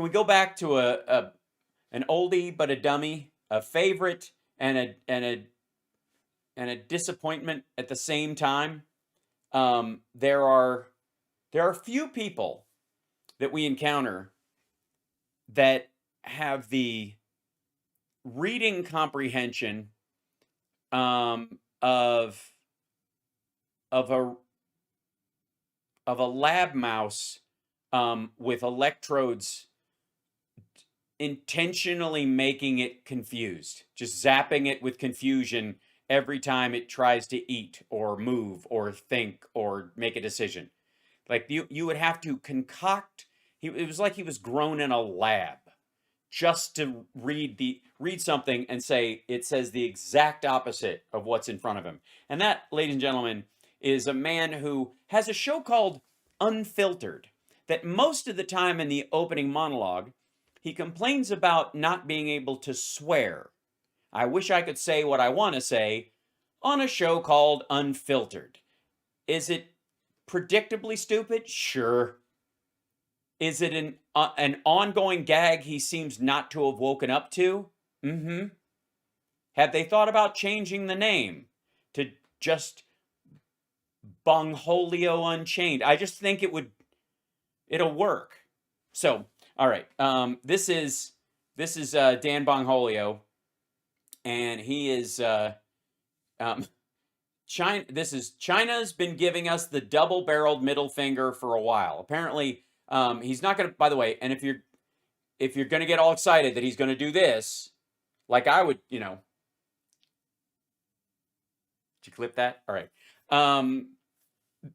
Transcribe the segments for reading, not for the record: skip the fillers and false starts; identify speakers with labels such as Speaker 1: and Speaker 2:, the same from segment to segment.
Speaker 1: can we go back to an oldie but a dummy, a favorite and a disappointment at the same time? There are few people that we encounter that have the reading comprehension of a lab mouse with electrodes intentionally making it confused, just zapping it with confusion every time it tries to eat or move or think or make a decision. Like you would have to concoct. It was like he was grown in a lab just to read something and say it says the exact opposite of what's in front of him. And that, ladies and gentlemen, is a man who has a show called Unfiltered, that most of the time in the opening monologue, he complains about not being able to swear. I wish I could say what I want to say on a show called Unfiltered. Is it predictably stupid? Sure. Is it an ongoing gag he seems not to have woken up to? Mm-hmm. Have they thought about changing the name to just Bongholio Unchained? I just think it'll work. So, all right. This is Dan Bongholio, and he is China's been giving us the double-barreled middle finger for a while. Apparently, he's not going to. By the way, and if you're going to get all excited that he's going to do this, like I would, Did you clip that? All right.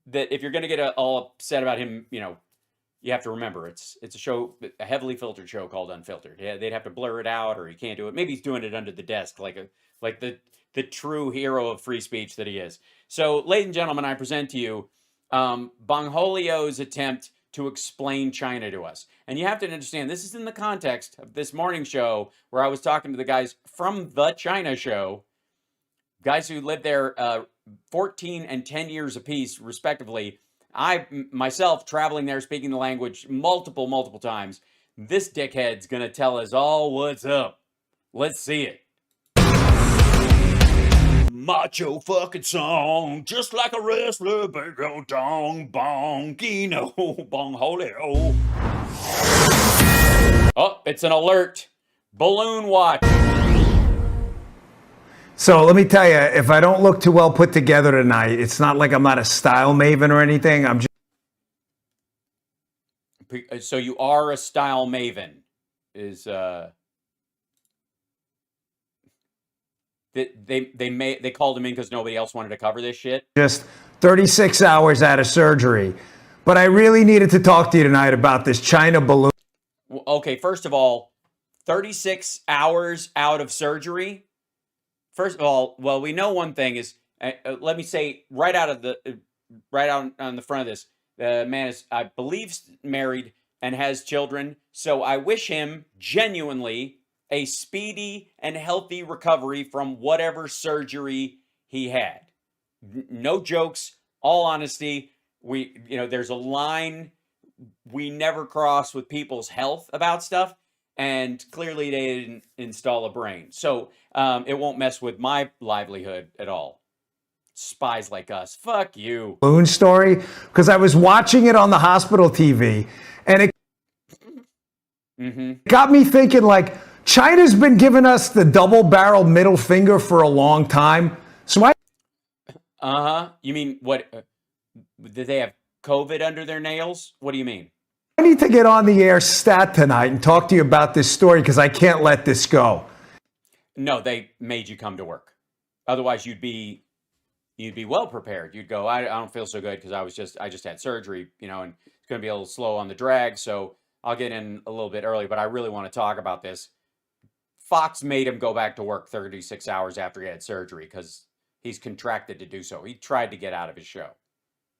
Speaker 1: That if you're going to get all upset about him, you have to remember it's a show, a heavily filtered show called Unfiltered. Yeah, they'd have to blur it out, or he can't do it. Maybe he's doing it under the desk, like the true hero of free speech that he is. So, ladies and gentlemen, I present to you Bongholio's attempt to explain China to us. And you have to understand, this is in the context of this morning show where I was talking to the guys from the China show, guys who lived there 14 and 10 years apiece, respectively. I, myself, traveling there, speaking the language multiple times. This dickhead's going to tell us all what's up. Let's see it. Macho fucking song, just like a wrestler, big old dong, Bongino, Bongholio. Oh, it's an alert. Balloon watch.
Speaker 2: So let me tell you, if I don't look too well put together tonight, it's not like I'm not a style maven or anything. I'm just.
Speaker 1: So you are a style maven, They called him in because nobody else wanted to cover this shit.
Speaker 2: Just 36 hours out of surgery. But I really needed to talk to you tonight about this China balloon.
Speaker 1: Okay, first of all, 36 hours out of surgery. First of all, well, we know one thing is, let me say right out on the front of this, the man is, I believe, married and has children. So I wish him genuinely a speedy and healthy recovery from whatever surgery he had. No jokes, all honesty. There's a line we never cross with people's health about stuff, and clearly they didn't install a brain. So it won't mess with my livelihood at all. Spies like us, fuck you.
Speaker 2: Balloon story, because I was watching it on the hospital TV, and it got me thinking, like, China's been giving us the double-barreled middle finger for a long time. So
Speaker 1: You mean what? Did they have COVID under their nails? What do you mean?
Speaker 2: I need to get on the air stat tonight and talk to you about this story because I can't let this go.
Speaker 1: No, they made you come to work. Otherwise, you'd be well prepared. You'd go, I don't feel so good because I just had surgery, and it's going to be a little slow on the drag. So I'll get in a little bit early, but I really want to talk about this. Fox made him go back to work 36 hours after he had surgery because he's contracted to do so. He tried to get out of his show.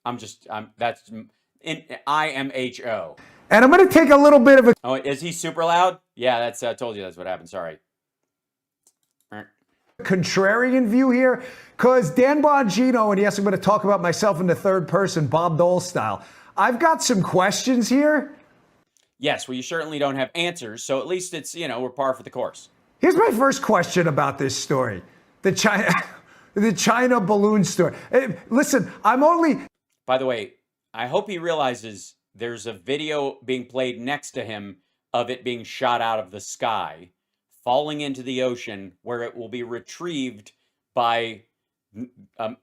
Speaker 1: That's IMHO.
Speaker 2: And I'm going to take a little bit of a...
Speaker 1: Oh, is he super loud? Yeah, I told you that's what happened. Sorry.
Speaker 2: Contrarian view here, because Dan Bongino, and yes, I'm going to talk about myself in the third person, Bob Dole style. I've got some questions here.
Speaker 1: Yes, well, you certainly don't have answers, so at least it's, we're par for the course.
Speaker 2: Here's my first question about this story. The China the China balloon story. Listen, I'm only
Speaker 1: By the way, I hope he realizes there's a video being played next to him of it being shot out of the sky, falling into the ocean, where it will be retrieved by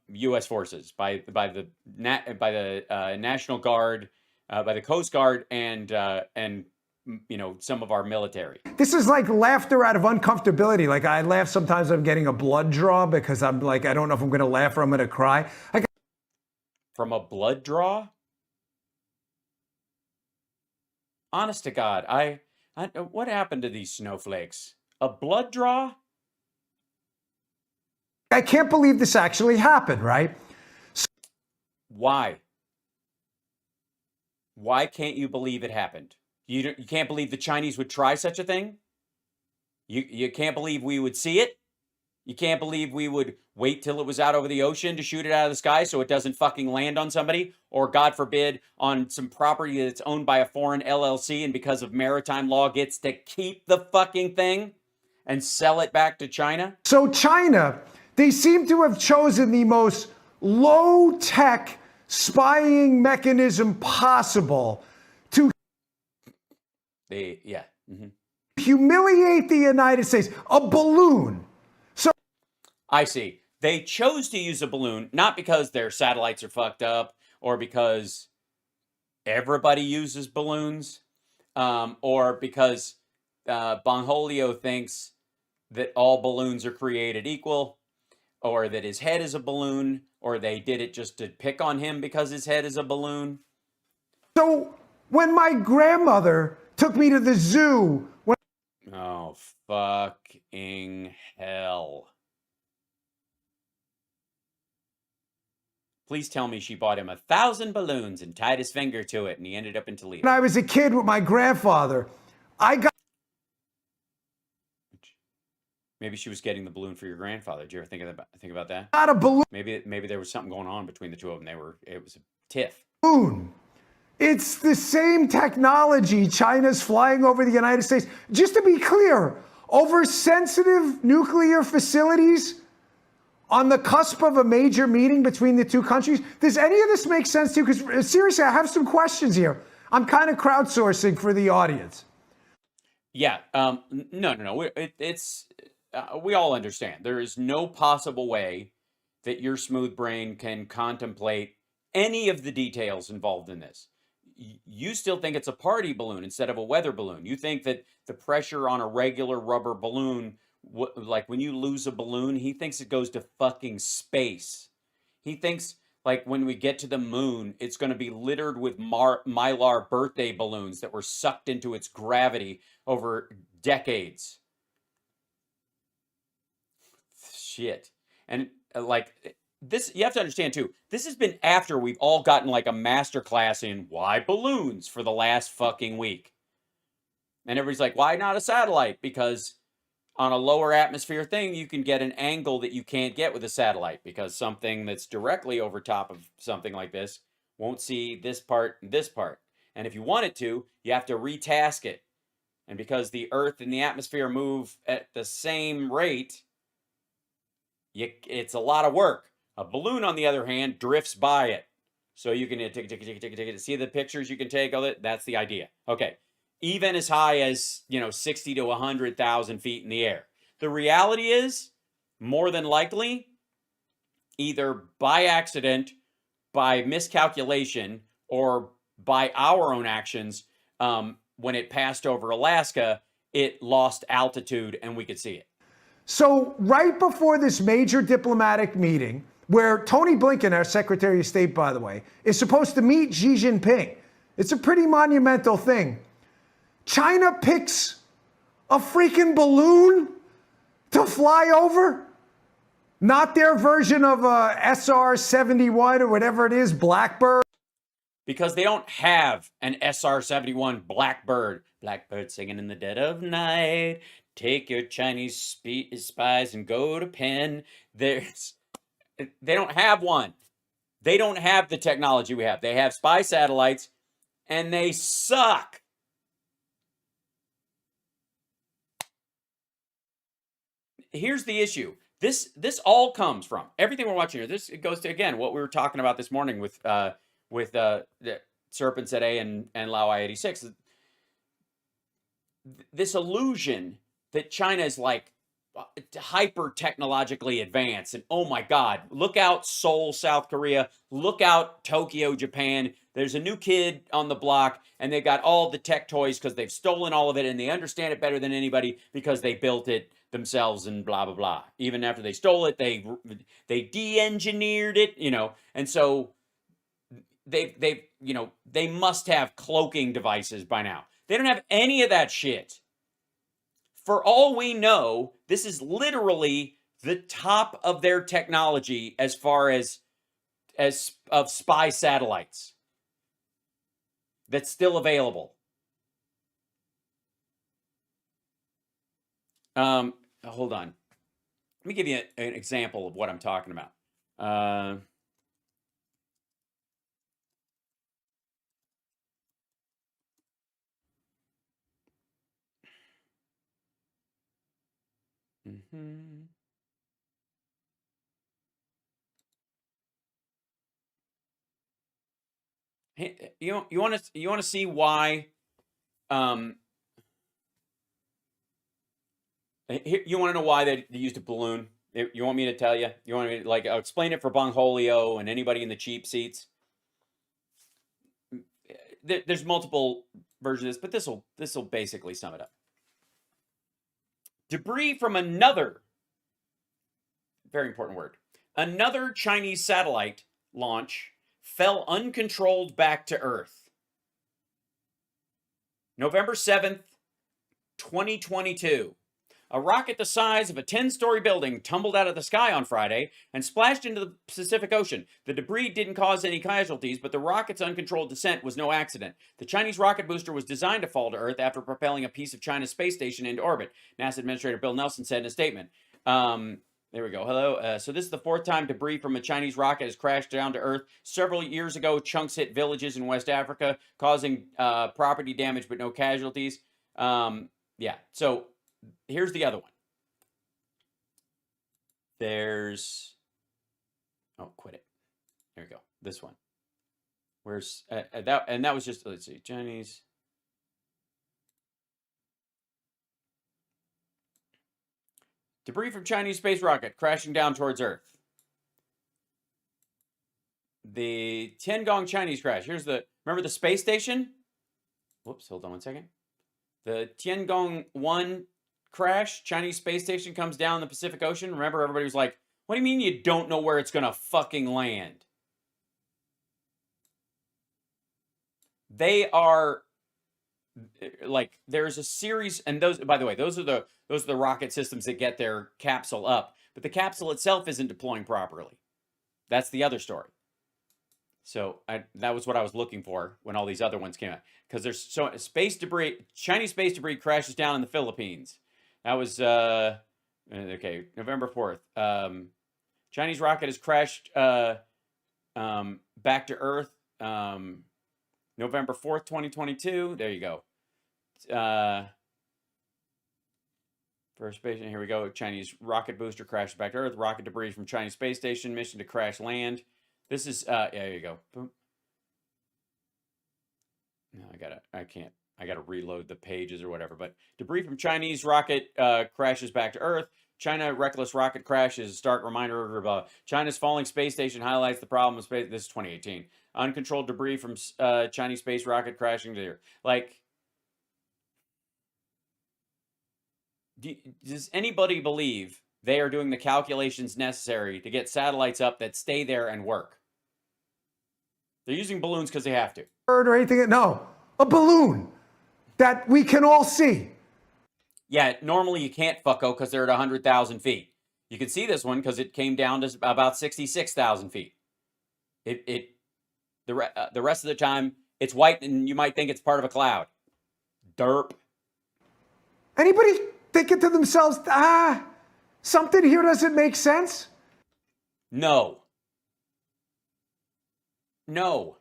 Speaker 1: U.S. forces, by the National Guard, by the Coast Guard, and some of our military.
Speaker 2: This is like laughter out of uncomfortability. Like I laugh sometimes I'm getting a blood draw because I'm like, I don't know if I'm going to laugh or I'm going to cry.
Speaker 1: From a blood draw? Honest to God, I what happened to these snowflakes? A blood draw?
Speaker 2: I can't believe this actually happened, right?
Speaker 1: Why? Why can't you believe it happened? You can't believe the Chinese would try such a thing? You can't believe we would see it? You can't believe we would wait till it was out over the ocean to shoot it out of the sky so it doesn't fucking land on somebody, or God forbid, on some property that's owned by a foreign LLC and because of maritime law gets to keep the fucking thing and sell it back to China?
Speaker 2: So China, they seem to have chosen the most low-tech spying mechanism possible to humiliate the United States. A balloon.
Speaker 1: I see. They chose to use a balloon, not because their satellites are fucked up or because everybody uses balloons, or because Bongholio thinks that all balloons are created equal, or that his head is a balloon, or they did it just to pick on him because his head is a balloon.
Speaker 2: So when my grandmother took me to the zoo...
Speaker 1: Oh, fucking hell. Please tell me she bought him 1,000 balloons and tied his finger to it and he ended up in Toledo.
Speaker 2: When I was a kid with my grandfather, I got...
Speaker 1: Maybe she was getting the balloon for your grandfather. Did you ever think about that?
Speaker 2: Not a balloon.
Speaker 1: Maybe there was something going on between the two of them. It was a tiff.
Speaker 2: It's the same technology China's flying over the United States. Just to be clear, over sensitive nuclear facilities on the cusp of a major meeting between the two countries. Does any of this make sense to you? Because seriously, I have some questions here. I'm kind of crowdsourcing for the audience.
Speaker 1: Yeah. No. We all understand. There is no possible way that your smooth brain can contemplate any of the details involved in this. You still think it's a party balloon instead of a weather balloon. You think that the pressure on a regular rubber balloon, like when you lose a balloon, he thinks it goes to fucking space. He thinks like when we get to the moon, it's going to be littered with Mylar birthday balloons that were sucked into its gravity over decades. Shit. And this, you have to understand too, this has been after we've all gotten like a masterclass in why balloons for the last fucking week. And everybody's like, why not a satellite? Because on a lower atmosphere thing, you can get an angle that you can't get with a satellite, because something that's directly over top of something like this won't see this part and this part. And if you want it to, you have to retask it. And because the Earth and the atmosphere move at the same rate, it's a lot of work. A balloon, on the other hand, drifts by it. So you can take see the pictures you can take of it. That's the idea. Okay. Even as high as, 60 to 100,000 feet in the air. The reality is, more than likely, either by accident, by miscalculation, or by our own actions, when it passed over Alaska, it lost altitude and we could see it.
Speaker 2: So right before this major diplomatic meeting, where Tony Blinken, our Secretary of State, by the way, is supposed to meet Xi Jinping, it's a pretty monumental thing. China picks a freaking balloon to fly over? Not their version of a SR-71 or whatever it is, Blackbird?
Speaker 1: Because they don't have an SR-71 Blackbird. Blackbird singing in the dead of night. Take your Chinese spies and go to Penn. They don't have one. They don't have the technology we have. They have spy satellites, and they suck. here's the issue. This all comes from everything we're watching here. This it goes to again what we were talking about this morning with the Serpents at A and Lao I-86. This illusion that China is like hyper technologically advanced, and oh my God, look out Seoul, South Korea, look out Tokyo, Japan. There's a new kid on the block, and they got all the tech toys because they've stolen all of it, and they understand it better than anybody because they built it themselves and blah blah blah. Even after they stole it, they de-engineered it, and so they must have cloaking devices by now. They don't have any of that shit. For all we know, this is literally the top of their technology as far as of spy satellites that's still available. Hold on. Let me give you an example of what I'm talking about. Hey, you want to see why? You want to know why they used a balloon? You want me to tell you? You want me to I'll explain it for Bongholio and anybody in the cheap seats? There's multiple versions of this, but this will basically sum it up. Debris from another, very important word, another Chinese satellite launch fell uncontrolled back to Earth. November 7th, 2022. A rocket the size of a 10-story building tumbled out of the sky on Friday and splashed into the Pacific Ocean. The debris didn't cause any casualties, but the rocket's uncontrolled descent was no accident. The Chinese rocket booster was designed to fall to Earth after propelling a piece of China's space station into orbit, NASA Administrator Bill Nelson said in a statement. There we go. Hello. So this is the fourth time debris from a Chinese rocket has crashed down to Earth. Several years ago, chunks hit villages in West Africa, causing property damage but no casualties. Yeah, so here's the other one. There's, quit it. There we go. This one. Where's that? And that was just, let's see, Chinese. Debris from Chinese space rocket crashing down towards Earth. The Tiangong Chinese crash. Remember the space station? Whoops, hold on one second. The Tiangong 1 crash, Chinese space station comes down in the Pacific Ocean. Remember, everybody was like, what do you mean you don't know where it's going to fucking land? They are there's a series, and those, by the way, those are the rocket systems that get their capsule up, but the capsule itself isn't deploying properly. That's the other story. So that was what I was looking for when all these other ones came out, because there's space debris. Chinese space debris crashes down in the Philippines. That was okay, November 4th. Chinese rocket has crashed back to Earth. November 4th, 2022. There you go. First space, here we go. Chinese rocket booster crashes back to Earth. Rocket debris from Chinese space station. Mission to crash land. This is, there you go. Boom. No, I gotta reload the pages or whatever. But debris from Chinese rocket crashes back to Earth. China reckless rocket crash is a stark reminder of China's falling space station highlights the problem of space. This is 2018. Uncontrolled debris from Chinese space rocket crashing to the Earth. Does anybody believe they are doing the calculations necessary to get satellites up that stay there and work? They're using balloons because they have to.
Speaker 2: Or anything? No, a balloon that we can all see.
Speaker 1: Yeah, normally you can't, fucko, because they're at 100,000 feet. You can see this one because it came down to about 66,000 feet. The rest of the time, it's white and you might think it's part of a cloud. Derp.
Speaker 2: Anybody thinking to themselves, something here doesn't make sense?
Speaker 1: No. No.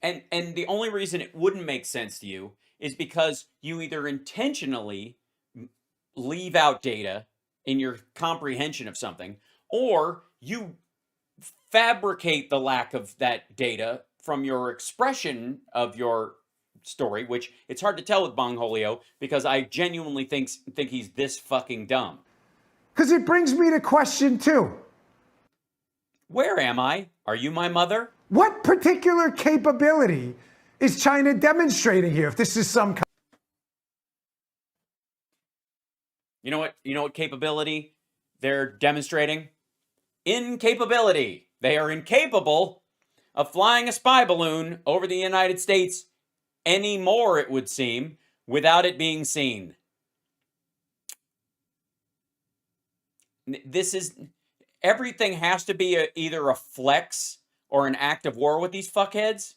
Speaker 1: And the only reason it wouldn't make sense to you is because you either intentionally leave out data in your comprehension of something, or you fabricate the lack of that data from your expression of your story, which it's hard to tell with Bongholio because I genuinely think he's this fucking dumb.
Speaker 2: Because it brings me to question 2.
Speaker 1: Where am I? Are you my mother?
Speaker 2: What particular capability is China demonstrating here? If this is some
Speaker 1: You know what capability they're demonstrating? Incapability. They are incapable of flying a spy balloon over the United States anymore, it would seem, without it being seen. Everything has to be either a flex or an act of war with these fuckheads.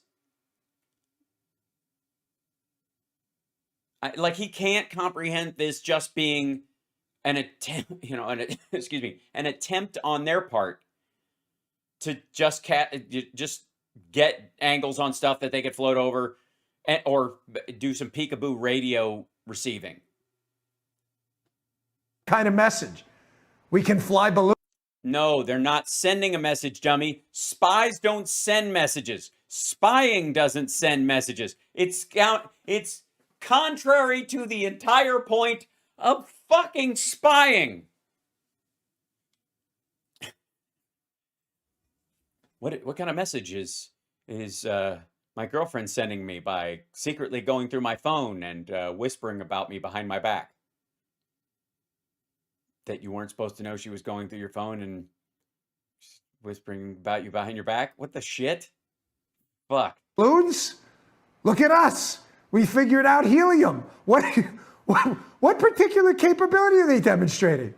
Speaker 1: Like, he can't comprehend this just being an attempt, an attempt on their part to just get angles on stuff that they could float over or do some peekaboo radio receiving.
Speaker 2: kind of message. We can fly balloons.
Speaker 1: No, they're not sending a message, dummy. Spies don't send messages. Spying doesn't send messages. It's contrary to the entire point of fucking spying. What kind of message is my girlfriend sending me by secretly going through my phone and whispering about me behind my back? That you weren't supposed to know she was going through your phone and whispering about you behind your back? What the shit? Fuck.
Speaker 2: Balloons? Look at us. We figured out helium. What particular capability are they demonstrating?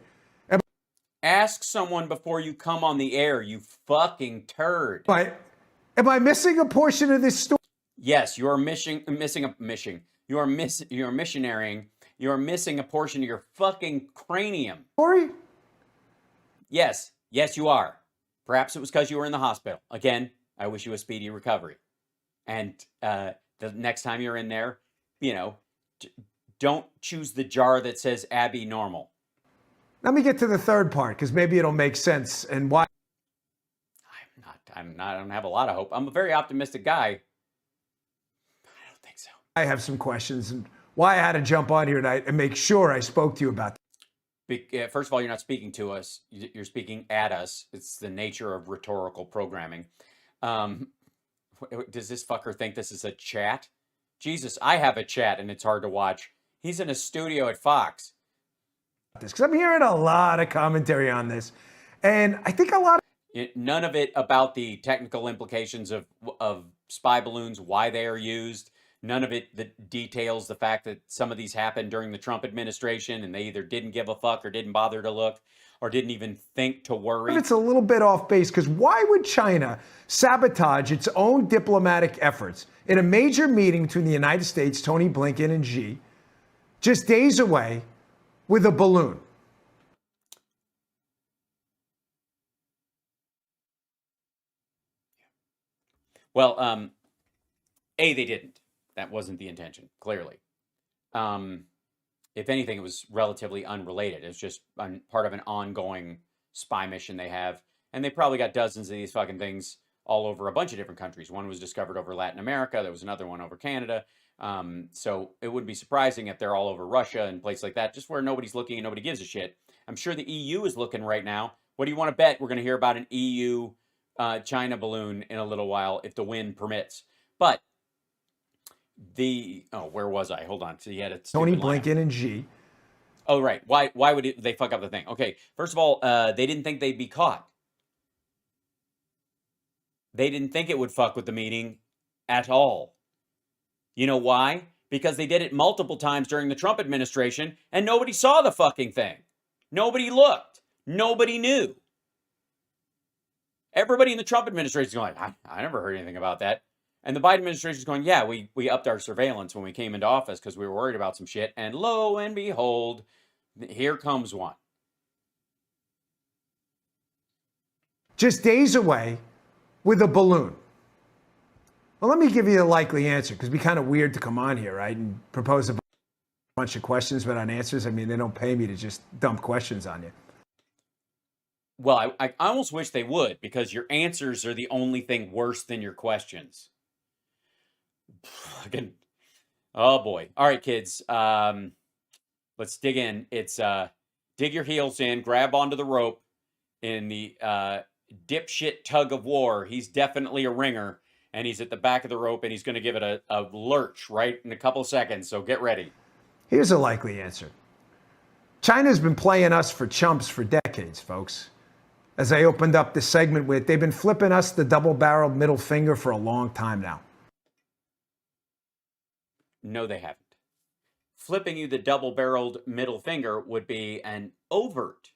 Speaker 1: Ask someone before you come on the air, you fucking turd.
Speaker 2: Am I missing a portion of this story?
Speaker 1: Yes, you are missing a mission. You are missionarying. You are missing a portion of your fucking cranium.
Speaker 2: Story?
Speaker 1: Yes, you are. Perhaps it was because you were in the hospital. Again, I wish you a speedy recovery. And the next time you're in there, don't choose the jar that says Abby Normal.
Speaker 2: Let me get to the third part, because maybe it'll make sense and why.
Speaker 1: I don't have a lot of hope. I'm a very optimistic guy. I don't think so.
Speaker 2: I have some questions and why I had to jump on here tonight and make sure I spoke to you about that.
Speaker 1: First of all, you're not speaking to us. You're speaking at us. It's the nature of rhetorical programming. Does this fucker think this is a chat? Jesus, I have a chat and it's hard to watch. He's in a studio at Fox.
Speaker 2: Because I'm hearing a lot of commentary on this. And I think a lot of
Speaker 1: none of it about the technical implications of spy balloons, why they are used. None of it that details the fact that some of these happened during the Trump administration and they either didn't give a fuck or didn't bother to look or didn't even think to worry.
Speaker 2: It's a little bit off base, because why would China sabotage its own diplomatic efforts in a major meeting between the United States, Tony Blinken, and Xi, just days away with a balloon?
Speaker 1: Well, they didn't. That wasn't the intention, clearly. If anything, it was relatively unrelated. It was just part of an ongoing spy mission they have. And they probably got dozens of these fucking things all over a bunch of different countries. One was discovered over Latin America. There was another one over Canada. So it wouldn't be surprising if they're all over Russia and places like that, just where nobody's looking and nobody gives a shit. I'm sure the EU is looking right now. What do you want to bet? We're going to hear about an EU China balloon in a little while if the wind permits. But where was I? Hold on. So you had a
Speaker 2: Tony Blinken and Xi.
Speaker 1: Oh, right. Why would they fuck up the thing? Okay. First of all, they didn't think they'd be caught. They didn't think it would fuck with the meeting at all. You know why? Because they did it multiple times during the Trump administration and nobody saw the fucking thing. Nobody looked. Nobody knew. Everybody in the Trump administration is going, I never heard anything about that. And the Biden administration is going, yeah, we upped our surveillance when we came into office because we were worried about some shit. And lo and behold, here comes one.
Speaker 2: Just days away with a balloon. Well, let me give you the likely answer, because it'd be kind of weird to come on here, right, and propose a bunch of questions but on answers. I mean, they don't pay me to just dump questions on you.
Speaker 1: Well, I almost wish they would, because your answers are the only thing worse than your questions. Again, oh boy. All right, kids. Let's dig in. It's dig your heels in, grab onto the rope in the dipshit tug of war. He's definitely a ringer, and he's at the back of the rope, and he's going to give it a lurch right in a couple of seconds. So get ready.
Speaker 2: Here's a likely answer. China's been playing us for chumps for decades, folks. As I opened up this segment with, they've been flipping us the double-barreled middle finger for a long time now.
Speaker 1: No, they haven't. Flipping you the double-barreled middle finger would be an overt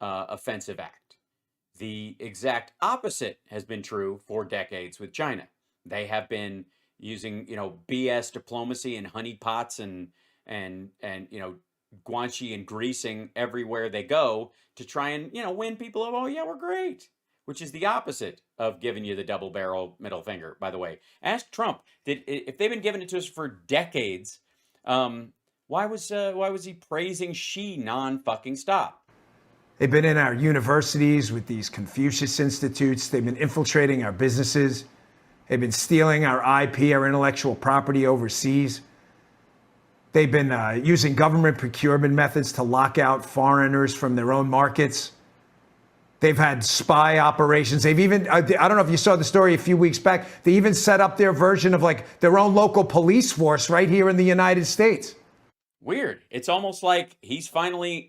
Speaker 1: offensive act. The exact opposite has been true for decades with China. They have been using, BS diplomacy and honeypots and guanxi and greasing everywhere they go to try and, win people over. Oh, yeah, we're great. Which is the opposite of giving you the double barrel middle finger, by the way. Ask Trump, if they've been giving it to us for decades, why was he praising Xi non-fucking stop?
Speaker 2: They've been in our universities with these Confucius institutes. They've been infiltrating our businesses. They've been stealing our IP, our intellectual property overseas. They've been using government procurement methods to lock out foreigners from their own markets. They've had spy operations. They've even, I don't know if you saw the story a few weeks back, they even set up their version of like their own local police force right here in the United States.
Speaker 1: Weird. It's almost like he's finally,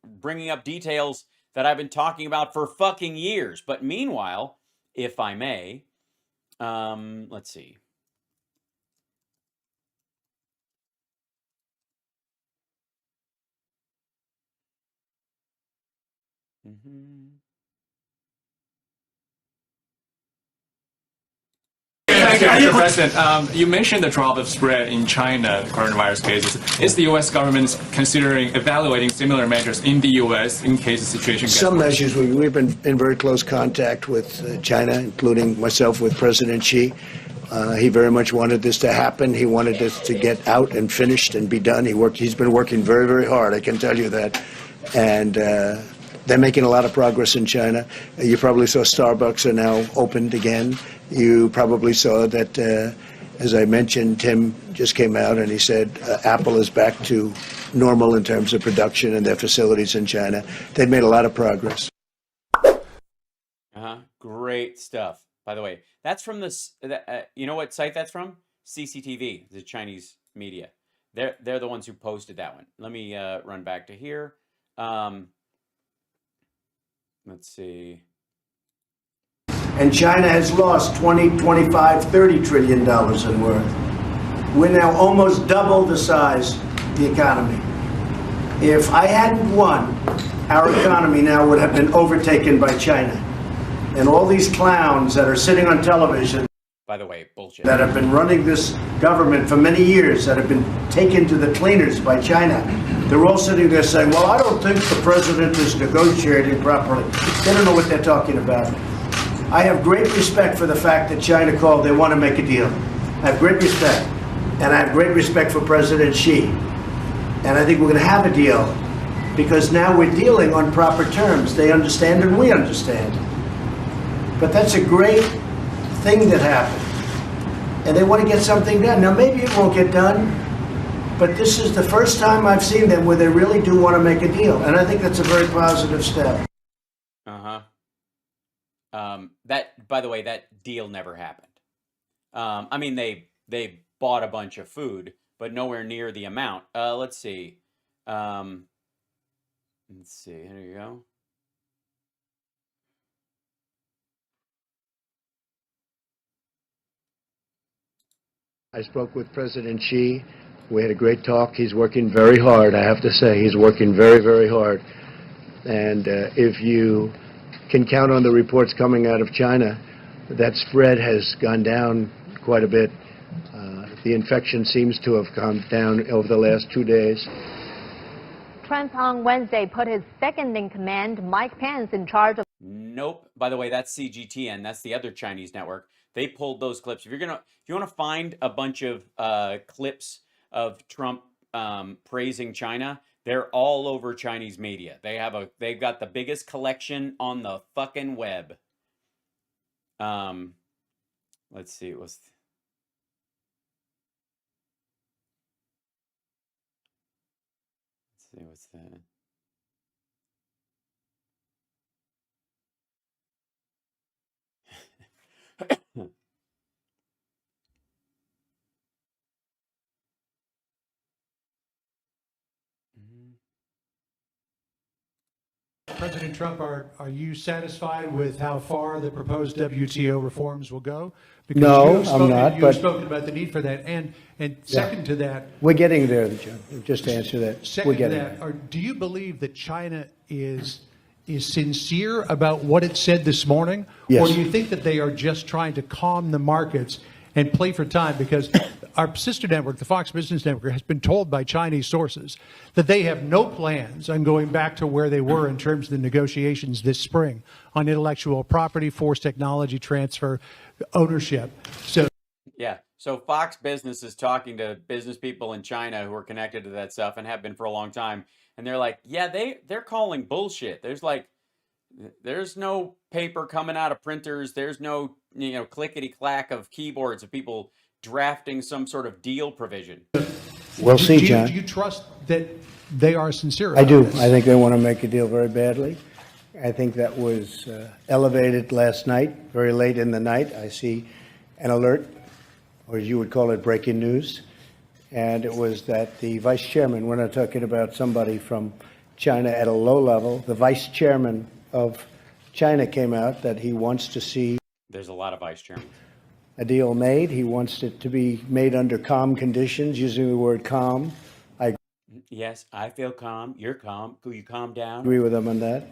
Speaker 1: bringing up details that I've been talking about for fucking years. But meanwhile, if I may, let's see.
Speaker 3: Thank you, Mr. President. You mentioned the drop of spread in China, coronavirus cases. Is the U.S. government considering evaluating similar measures in the U.S. in case the situation gets
Speaker 4: Some
Speaker 3: worse?
Speaker 4: measures, we've been in very close contact with China, including myself with President Xi. He very much wanted this to happen. He wanted this to get out and finished and be done. He's been working very, very hard, I can tell you that. And they're making a lot of progress in China. You probably saw Starbucks are now opened again. You probably saw that, as I mentioned, Tim just came out and he said Apple is back to normal in terms of production and their facilities in China. They've made a lot of progress.
Speaker 1: Great stuff. By the way, that's from this. You know what site that's from? CCTV, the Chinese media. They're the ones who posted that one. Let me run back to here. Let's see.
Speaker 4: And China has lost 20, 25, $30 trillion in worth. We're now almost double the size of the economy. If I hadn't won, our economy now would have been overtaken by China. And all these clowns that are sitting on television,
Speaker 1: by the way, bullshit,
Speaker 4: that have been running this government for many years, that have been taken to the cleaners by China, they're all sitting there saying, well, I don't think the president is negotiating properly. They don't know what they're talking about. I have great respect for the fact that China called, they want to make a deal. I have great respect. And I have great respect for President Xi. And I think we're going to have a deal because now we're dealing on proper terms. They understand and we understand. But that's a great thing that happened. And they want to get something done. Now, maybe it won't get done, but this is the first time I've seen them where they really do want to make a deal. And I think that's a very positive step.
Speaker 1: That, by the way, that deal never happened. I mean, they bought a bunch of food, but nowhere near the amount. Let's see. Here you go.
Speaker 4: I spoke with President Xi. We had a great talk. He's working very hard, I have to say. He's working very, very hard. And if you can count on the reports coming out of China, that spread has gone down quite a bit. The infection seems to have come down over the last 2 days.
Speaker 5: Trump on Wednesday put his second-in-command, Mike Pence, in charge of...
Speaker 1: Nope. By the way, that's CGTN. That's the other Chinese network. They pulled those clips. If you want to find a bunch of clips of Trump praising China, they're all over Chinese media. They've got the biggest collection on the fucking web. Let's see. Let's see what's that.
Speaker 6: President Trump, are you satisfied with how far the proposed WTO reforms will go? Because
Speaker 7: No,
Speaker 6: have
Speaker 7: I'm not,
Speaker 6: You have
Speaker 7: but-
Speaker 6: spoken about the need for that, and second to that,
Speaker 7: We're getting there, John. Just to answer that, we're
Speaker 6: second to
Speaker 7: getting
Speaker 6: that,
Speaker 7: there.
Speaker 6: do you believe that China is sincere about what it said this morning,
Speaker 7: Yes.
Speaker 6: or do you think that they are just trying to calm the markets and play for time? Because our sister network, the Fox Business Network, has been told by Chinese sources that they have no plans on going back to where they were in terms of the negotiations this spring on intellectual property, forced technology transfer, ownership. So,
Speaker 1: Yeah. So Fox Business is talking to business people in China who are connected to that stuff and have been for a long time. And they're like, yeah, they're calling bullshit. There's no paper coming out of printers. There's no, clickety clack of keyboards of people drafting some sort of deal provision.
Speaker 7: We'll see,
Speaker 6: do
Speaker 7: John.
Speaker 6: you trust that they are sincere
Speaker 7: I
Speaker 6: about
Speaker 7: do.
Speaker 6: this?
Speaker 7: I think they want to make a deal very badly. I think that was elevated last night, very late in the night. I see an alert, or as you would call it, breaking news. And it was that the vice chairman, we're not talking about somebody from China at a low level, the vice chairman of China came out that he wants to see
Speaker 1: There's a lot of vice chairmen.
Speaker 7: a deal made. He wants it to be made under calm conditions, using the word calm. I
Speaker 1: Yes, I feel calm. You're calm. Could you calm down?
Speaker 7: agree with him on that.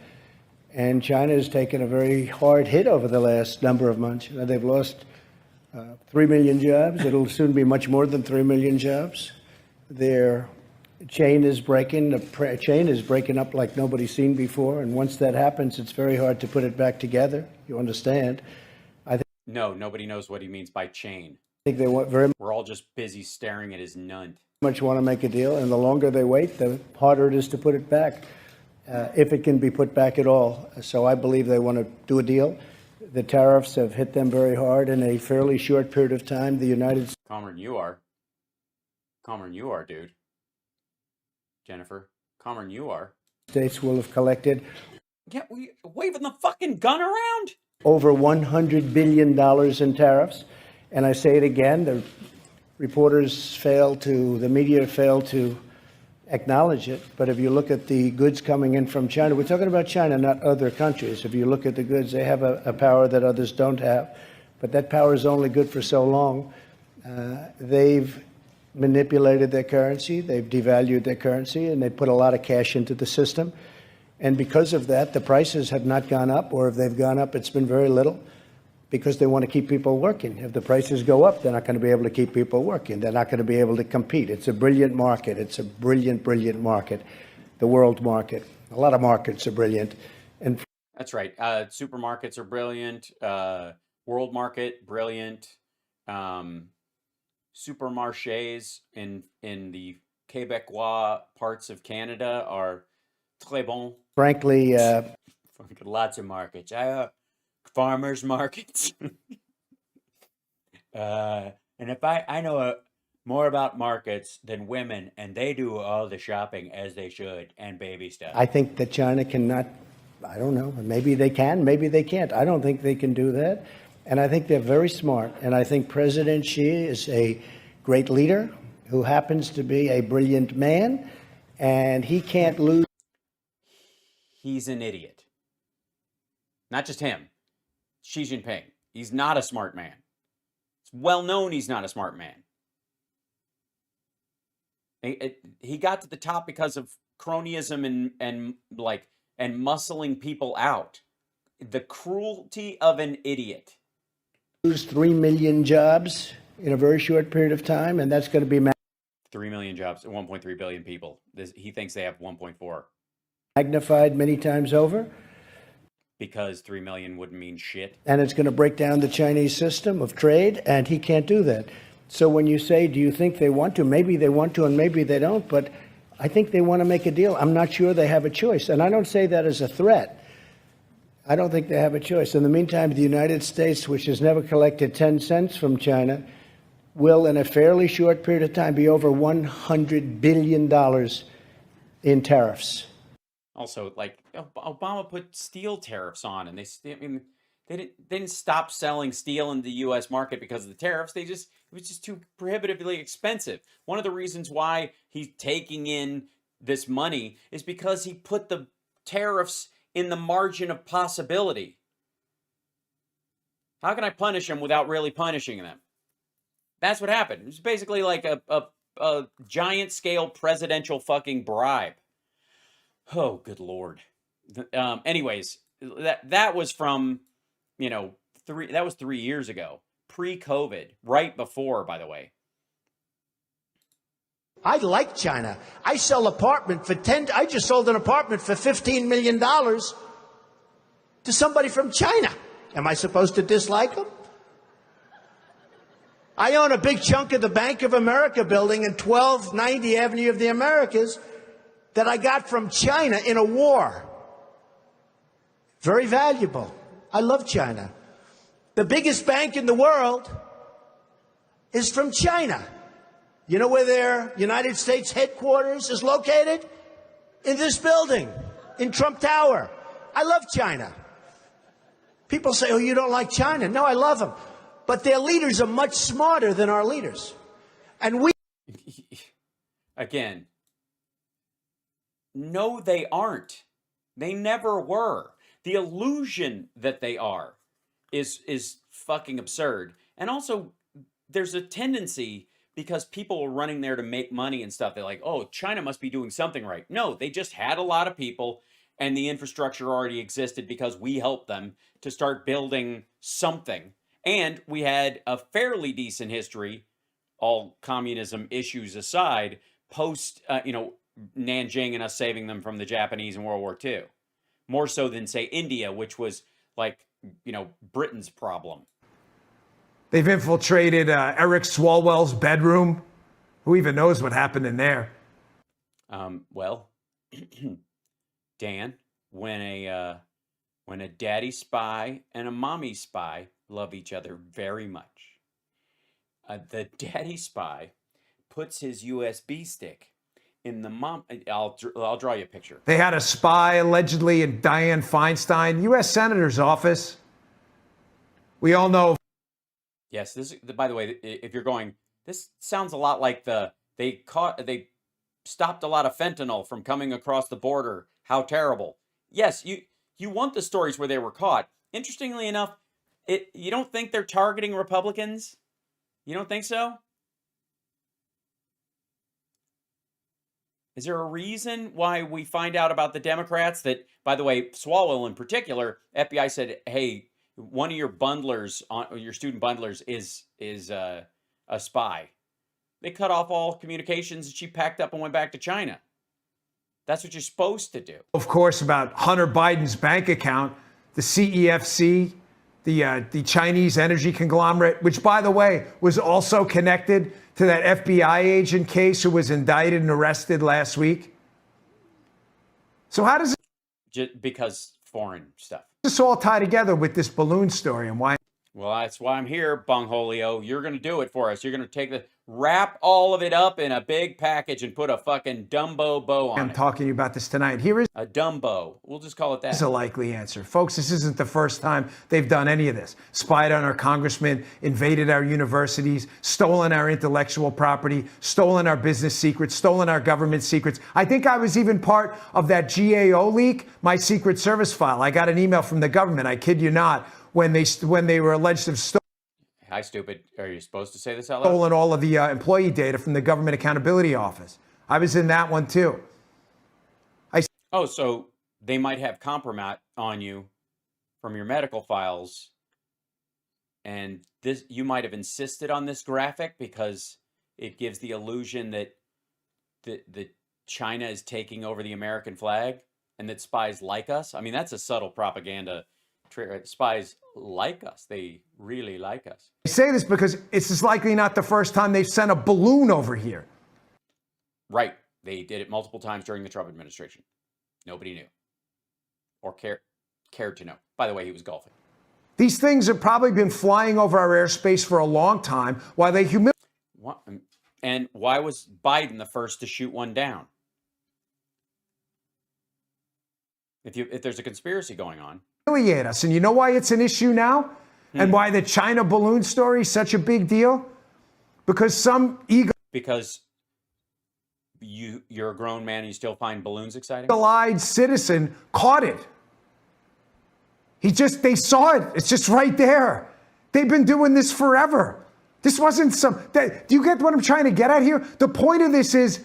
Speaker 7: And China has taken a very hard hit over the last number of months. They've lost 3 million jobs. It'll soon be much more than 3 million jobs. Their chain is breaking. The chain is breaking up like nobody's seen before. And once that happens, it's very hard to put it back together. You understand?
Speaker 1: No, nobody knows what he means by chain.
Speaker 7: I think they want very
Speaker 1: We're all just busy staring at his nunt.
Speaker 7: much want to make a deal. And the longer they wait, the harder it is to put it back, if it can be put back at all. So I believe they want to do a deal. The tariffs have hit them very hard in a fairly short period of time. The United
Speaker 1: Calmer than you are. Calmer than you are, dude. Jennifer. Calmer than you are.
Speaker 7: States will have collected
Speaker 1: Yeah, we waving the fucking gun around.
Speaker 7: over $100 billion in tariffs. And I say it again, the media failed to acknowledge it. But if you look at the goods coming in from China, we're talking about China, not other countries. If you look at the goods, they have a power that others don't have. But that power is only good for so long. They've manipulated their currency, they've devalued their currency, and they put a lot of cash into the system. And because of that, the prices have not gone up, or if they've gone up, it's been very little, because they want to keep people working. If the prices go up, they're not going to be able to keep people working. They're not going to be able to compete. It's a brilliant market. It's a brilliant, brilliant market, the world market. A lot of markets are brilliant. And
Speaker 1: That's right. Supermarkets are brilliant. World market, brilliant. Supermarchés in the Quebecois parts of Canada are très bon.
Speaker 7: frankly,
Speaker 1: Fucking lots of markets. Farmers markets. And if I know more about markets than women, and they do all the shopping as they should, and baby stuff.
Speaker 7: I think that China cannot, I don't know, maybe they can, maybe they can't. I don't think they can do that. And I think they're very smart. And I think President Xi is a great leader who happens to be a brilliant man, and he can't lose.
Speaker 1: He's an idiot. Not just him. Xi Jinping. He's not a smart man. It's well known he's not a smart man. He got to the top because of cronyism and muscling people out. The cruelty of an idiot.
Speaker 7: Lose 3 million jobs in a very short period of time, and that's going to be
Speaker 1: 3 million jobs, 1.3 billion people. He thinks they have 1.4.
Speaker 7: magnified many times over.
Speaker 1: Because 3 million wouldn't mean shit.
Speaker 7: And it's going to break down the Chinese system of trade, and he can't do that. So when you say, do you think they want to? Maybe they want to and maybe they don't, but I think they want to make a deal. I'm not sure they have a choice. And I don't say that as a threat. I don't think they have a choice. In the meantime, the United States, which has never collected 10 cents from China, will in a fairly short period of time be over $100 billion in tariffs.
Speaker 1: Also, like Obama put steel tariffs on, and they didn't stop selling steel in the U.S. market because of the tariffs. It was just too prohibitively expensive. One of the reasons why he's taking in this money is because he put the tariffs in the margin of possibility. How can I punish them without really punishing them? That's what happened. It was basically like a giant scale presidential fucking bribe. Oh, good Lord. Anyways, that was from, that was 3 years ago, pre-COVID, right before, by the way.
Speaker 8: I like China. I just sold an apartment for $15 million to somebody from China. Am I supposed to dislike them? I own a big chunk of the Bank of America building in 1290 Avenue of the Americas that I got from China in a war. Very valuable. I love China. The biggest bank in the world is from China. You know where their United States headquarters is located? In this building, in Trump Tower. I love China. People say, oh, you don't like China. No, I love them. But their leaders are much smarter than our leaders. And we...
Speaker 1: Again, no, they aren't. They never were. The illusion that they are is fucking absurd. And also, there's a tendency, because people are running there to make money and stuff, they're like, oh, China must be doing something right. No, they just had a lot of people, and the infrastructure already existed because we helped them to start building something. And we had a fairly decent history, all communism issues aside, post, Nanjing and us saving them from the Japanese in World War II. More so than, say, India, which was like, Britain's problem.
Speaker 2: They've infiltrated Eric Swalwell's bedroom. Who even knows what happened in there?
Speaker 1: Well, Dan, when a daddy spy and a mommy spy love each other very much, the daddy spy puts his USB stick in the mom. I'll draw you a picture.
Speaker 2: They had a spy allegedly in Dianne Feinstein, U.S. Senator's office. We all know.
Speaker 1: Yes, this. By the way, if you're going, this sounds a lot like they stopped a lot of fentanyl from coming across the border. How terrible. Yes, you want the stories where they were caught. Interestingly enough, you don't think they're targeting Republicans? You don't think so? Is there a reason why we find out about the Democrats that, by the way, Swalwell in particular, FBI said, hey, one of your bundlers, your student bundlers is a spy. They cut off all communications and she packed up and went back to China. That's what you're supposed to do.
Speaker 2: Of course, about Hunter Biden's bank account, the CEFC, the Chinese energy conglomerate, which, by the way, was also connected to that FBI agent case who was indicted and arrested last week. So how does
Speaker 1: because foreign stuff.
Speaker 2: This all tie together with this balloon story and why?
Speaker 1: Well, that's why I'm here, Bongholio. You're going to do it for us. You're going to wrap all of it up in a big package and put a fucking Dumbo bow on it.
Speaker 2: I'm talking to you about this tonight. Here is
Speaker 1: a Dumbo. We'll just call it that.
Speaker 2: This is a likely answer. Folks, this isn't the first time they've done any of this. Spied on our congressmen, invaded our universities, stolen our intellectual property, stolen our business secrets, stolen our government secrets. I think I was even part of that GAO leak, my Secret Service file. I got an email from the government, I kid you not, when they were alleged to have stolen.
Speaker 1: Hi, stupid. Are you supposed to say this out loud?
Speaker 2: Stolen all of the employee data from the Government Accountability Office. I was in that one too.
Speaker 1: Oh, so they might have compromise on you from your medical files, and this you might have insisted on this graphic because it gives the illusion that the China is taking over the American flag and that spies like us. I mean, that's a subtle propaganda spies like us. They really like us.
Speaker 2: I say this because it's as likely not the first time they've sent a balloon over here.
Speaker 1: Right. They did it multiple times during the Trump administration. Nobody knew or cared to know. By the way, he was golfing.
Speaker 2: These things have probably been flying over our airspace for a long time while they
Speaker 1: And why was Biden the first to shoot one down? If there's a conspiracy going on.
Speaker 2: humiliate us. And you know why it's an issue now? And why the China balloon story is such a big deal? Because some
Speaker 1: Because you're a grown man and you still find balloons exciting?
Speaker 2: eagle-eyed citizen caught it. They saw it. It's just right there. They've been doing this forever. This wasn't do you get what I'm trying to get at here? The point of this is,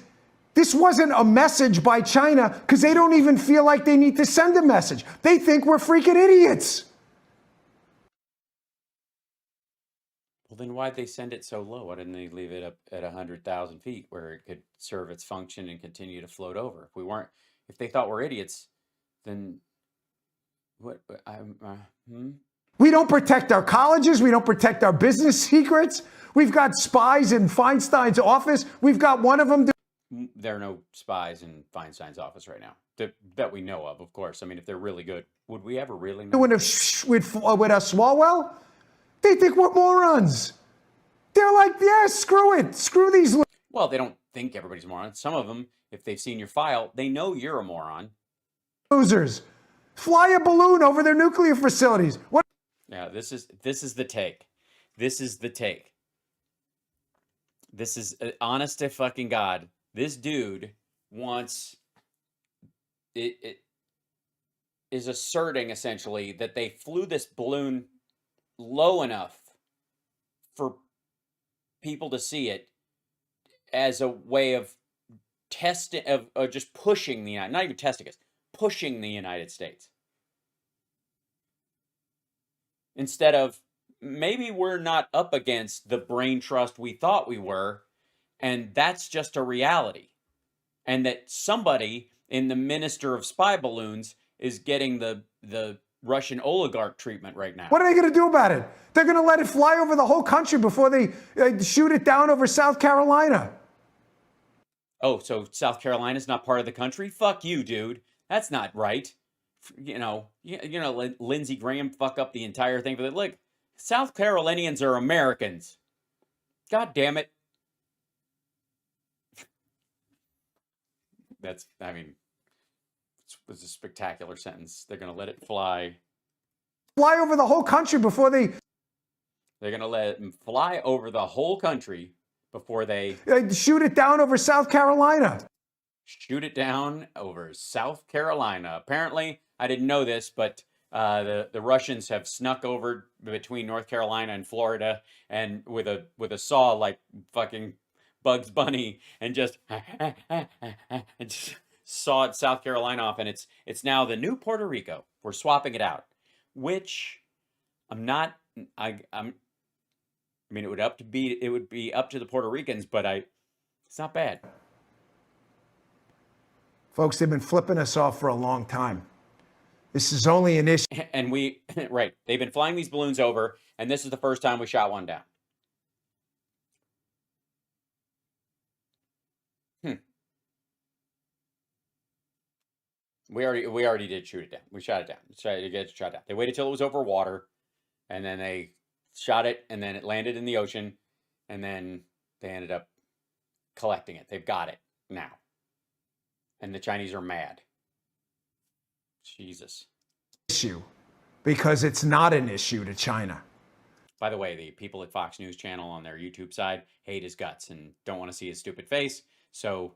Speaker 2: this wasn't a message by China because they don't even feel like they need to send a message. They think we're freaking idiots.
Speaker 1: Well, then why'd they send it so low? Why didn't they leave it up at 100,000 feet where it could serve its function and continue to float over? If they thought we're idiots, then what?
Speaker 2: We don't protect our colleges. We don't protect our business secrets. We've got spies in Feinstein's office. We've got one of them.
Speaker 1: There are no spies in Feinstein's office right now that we know of course. I mean, if they're really good, would we ever really know?
Speaker 2: Doing with Swalwell? They think we're morons. They're like, yeah, screw it. Screw these.
Speaker 1: Well, they don't think everybody's morons. Some of them, if they've seen your file, they know you're a moron.
Speaker 2: Losers. Fly a balloon over their nuclear facilities. What?
Speaker 1: Yeah, this is the take. This is the take. This is honest to fucking God. This dude wants it is asserting essentially that they flew this balloon low enough for people to see it as a way of testing, of just pushing the United, not even testing us, pushing the United States. Instead of, maybe we're not up against the brain trust we thought we were, and that's just a reality. And that somebody in the Minister of Spy Balloons is getting the Russian oligarch treatment right now.
Speaker 2: What are they going to do about it? They're going to let it fly over the whole country before they shoot it down over South Carolina.
Speaker 1: Oh, so South Carolina's not part of the country? Fuck you, dude. That's not right. You know, Lindsey Graham fuck up the entire thing. But look, South Carolinians are Americans. God damn it. It was a spectacular sentence. They're going to let it fly.
Speaker 2: Fly over the whole country before they...
Speaker 1: They're going to let them fly over the whole country before they...
Speaker 2: shoot it down over South Carolina.
Speaker 1: Shoot it down over South Carolina. Apparently, I didn't know this, but the Russians have snuck over between North Carolina and Florida, and with a saw like fucking Bugs Bunny, and just sawed South Carolina off, and it's now the new Puerto Rico. We're swapping it out, which I'm not. I mean, it would be up to the Puerto Ricans, but it's not bad.
Speaker 2: Folks, they've been flipping us off for a long time. This is only an issue.
Speaker 1: And right, they've been flying these balloons over, and this is the first time we shot one down. We already did shoot it down. We shot it down. It gets shot down. They waited till it was over water, and then they shot it, and then it landed in the ocean, and then they ended up collecting it. They've got it now. And the Chinese are mad. Jesus.
Speaker 2: Issue, because it's not an issue to China.
Speaker 1: By the way, the people at Fox News Channel on their YouTube side hate his guts and don't want to see his stupid face, so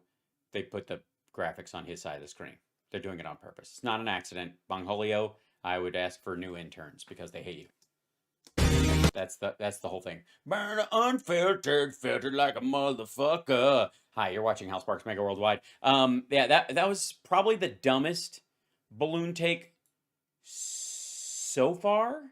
Speaker 1: they put the graphics on his side of the screen. They're doing it on purpose. It's not an accident. Bongholio, I would ask for new interns because they hate you. That's the whole thing. Burn unfiltered, filtered like a motherfucker. Hi, you're watching Hal Sparks Mega Worldwide. Yeah, that was probably the dumbest balloon take so far.